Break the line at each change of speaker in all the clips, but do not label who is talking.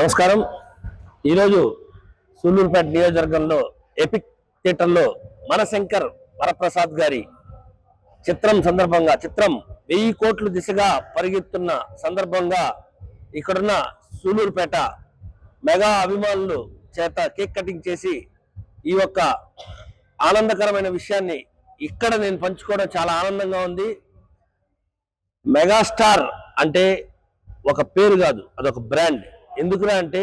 నమస్కారం. ఈరోజు సూళ్ళూరుపేట నియోజకవర్గంలో ఎపిక్ థియేటర్లో మనశంకర్ వరప్రసాద్ గారి చిత్రం 1000 కోట్ల దిశగా పరిగెత్తున్న సందర్భంగా ఇక్కడున్న సూళ్ళూరుపేట మెగా అభిమానులు చేత కేక్ కటింగ్ చేసి ఈ యొక్క ఆనందకరమైన విషయాన్ని ఇక్కడ నేను పంచుకోవడం చాలా ఆనందంగా ఉంది. మెగాస్టార్ అంటే ఒక పేరు కాదు, అదొక బ్రాండ్. ఎందుకురా అంటే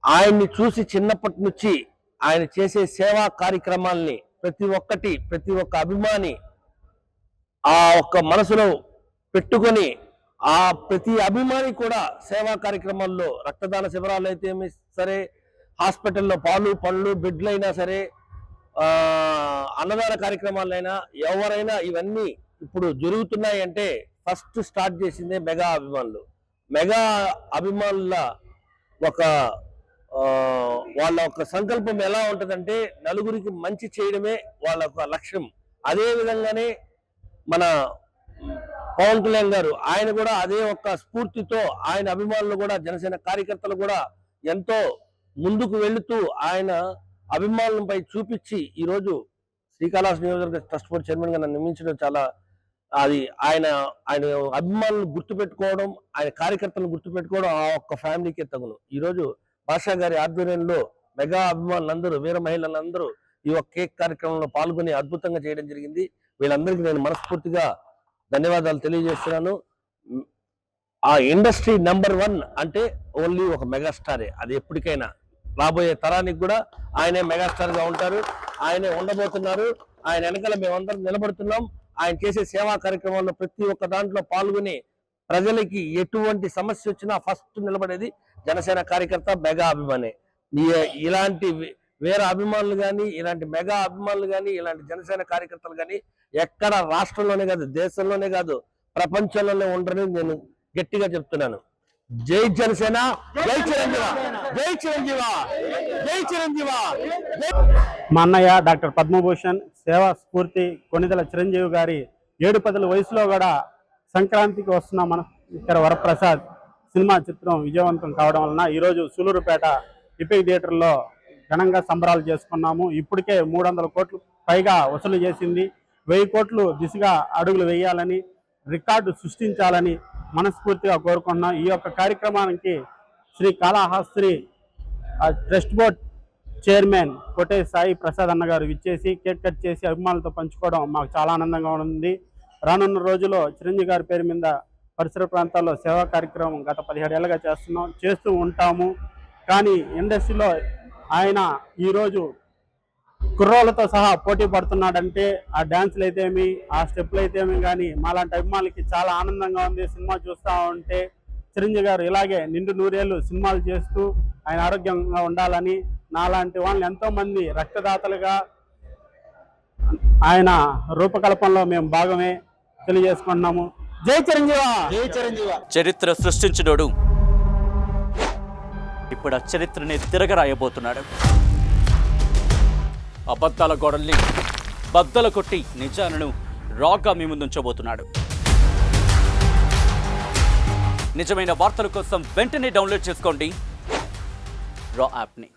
ఆయన్ని చూసి చిన్నప్పటి నుంచి ఆయన చేసే సేవా కార్యక్రమాల్ని ప్రతి ఒక్క అభిమాని ఆ ఒక్క మనసులో పెట్టుకొని ఆ ప్రతి అభిమాని కూడా సేవా కార్యక్రమాల్లో రక్తదాన శిబిరాలు అయితే సరే, హాస్పిటల్లో పాలు పండ్లు బెడ్లైనా సరే, అన్నదాన కార్యక్రమాలైనా ఎవరైనా ఇవన్నీ ఇప్పుడు జరుగుతున్నాయి అంటే ఫస్ట్ స్టార్ట్ చేసిందే మెగా అభిమానులు. మెగా అభిమానుల వాళ్ళ ఒక సంకల్పం ఎలా ఉంటుందంటే నలుగురికి మంచి చేయడమే వాళ్ళ ఒక లక్ష్యం. అదే విధంగానే మన పవన్ కళ్యాణ్ గారు ఆయన కూడా అదే ఒక స్ఫూర్తితో ఆయన అభిమానులు కూడా జనసేన కార్యకర్తలు కూడా ఎంతో ముందుకు వెళుతూ ఆయన అభిమానులపై చూపించి ఈరోజు శ్రీకాళహస్తి నియోజకవర్గ ట్రస్ట్ బోర్డు చైర్మన్ గా నన్ను నియమించడం చాలా అది ఆయన అభిమానులను గుర్తుపెట్టుకోవడం, ఆయన కార్యకర్తలను గుర్తుపెట్టుకోవడం ఆ ఒక్క ఫ్యామిలీకే తగును. ఈరోజు భాషా గారి ఆధ్వర్యంలో మెగా అభిమానులందరూ, వీర మహిళలందరూ ఈ ఒక్క కేక్ కార్యక్రమంలో పాల్గొని అద్భుతంగా చేయడం జరిగింది. వీళ్ళందరికీ నేను మనస్ఫూర్తిగా ధన్యవాదాలు తెలియజేస్తున్నాను. ఆ ఇండస్ట్రీ నెంబర్ 1 అంటే ఓన్లీ ఒక మెగాస్టారే. అది ఎప్పటికైనా రాబోయే తరానికి కూడా ఆయనే మెగాస్టార్ గా ఉంటారు, ఆయనే ఉండబోతున్నారు. ఆయన వెనకాల మేమందరం నిలబడుతున్నాం. ఆయన చేసే సేవా కార్యక్రమాల్లో ప్రతి ఒక్క దాంట్లో పాల్గొని ప్రజలకి ఎటువంటి సమస్య వచ్చినా ఫస్ట్ నిలబడేది జనసేన కార్యకర్త, మెగా అభిమాని. ఇలాంటి వేరే అభిమానులు కానీ, ఇలాంటి మెగా అభిమానులు కానీ, ఇలాంటి జనసేన కార్యకర్తలు కానీ ఎక్కడ రాష్ట్రంలోనే కాదు, దేశంలోనే కాదు, ప్రపంచంలోనే ఉండరని నేను గట్టిగా చెప్తున్నాను. జై జనసేన, జై చిరంజీవ, జై చిరంజీవ, జై చిరంజీవ.
మా అన్నయ్య డాక్టర్ పద్మభూషణ్ సేవా స్ఫూర్తి కొణిదెల చిరంజీవి గారి 7-10 వయసులో కూడా సంక్రాంతికి వస్తున్న మనశంకర్ వరప్రసాద్ సినిమా చిత్రం విజయవంతం కావడం వలన ఈరోజు సూళ్ళూరుపేట ఎపిక్ థియేటర్లో ఘనంగా సంబరాలు చేసుకున్నాము. ఇప్పటికే 300 కోట్లు పైగా వసూలు చేసింది. 1000 కోట్లు దిశగా అడుగులు వేయాలని, రికార్డు సృష్టించాలని మనస్ఫూర్తిగా కోరుకున్నాం. ఈ యొక్క కార్యక్రమానికి శ్రీకాళహస్తి ట్రస్ట్ బోర్డ్ చైర్మన్ కోటే సాయి ప్రసాద్ అన్న గారు విచ్చేసి కేక్ కట్ చేసి అభిమానులతో పంచుకోవడం మాకు చాలా ఆనందంగా ఉంది. రానున్న రోజుల్లో చిరంజీవి గారి పేరు మీద పరిసర ప్రాంతాల్లో సేవా కార్యక్రమం గత 17 ఏళ్ళుగా చేస్తూ ఉంటాము. కానీ ఇండస్ట్రీలో ఆయన ఈరోజు కుర్రోళ్ళతో సహా పోటీ పడుతున్నాడంటే ఆ డ్యాన్సులు అయితేమి, ఆ స్టెప్పులు అయితేమి కానీ మాలాంటి అభిమానులకి చాలా ఆనందంగా ఉంది. సినిమా చూస్తూ ఉంటే చిరంజీవి గారు ఇలాగే నిండు 100 ఏళ్ళు సినిమాలు చేస్తూ ఆయన ఆరోగ్యంగా ఉండాలని, నాలాంటి వాళ్ళని ఎంతోమంది రక్తదాతలుగా ఆయన రూపకల్పనలో మేము భాగమే తెలియజేసుకుంటున్నాము. జై చిరంజీవ, జై చిరంజీవ.
చరిత్ర సృష్టించినోడు ఇప్పుడు ఆ చరిత్రని తిరగరాయబోతున్నాడు. అబద్ధాల గోడల్ని బద్దలు కొట్టి నిజాలను రాగా మీ ముందుంచబోతున్నాడు. నిజమైన వార్తల కోసం వెంటనే డౌన్లోడ్ చేసుకోండి రా యాప్ని.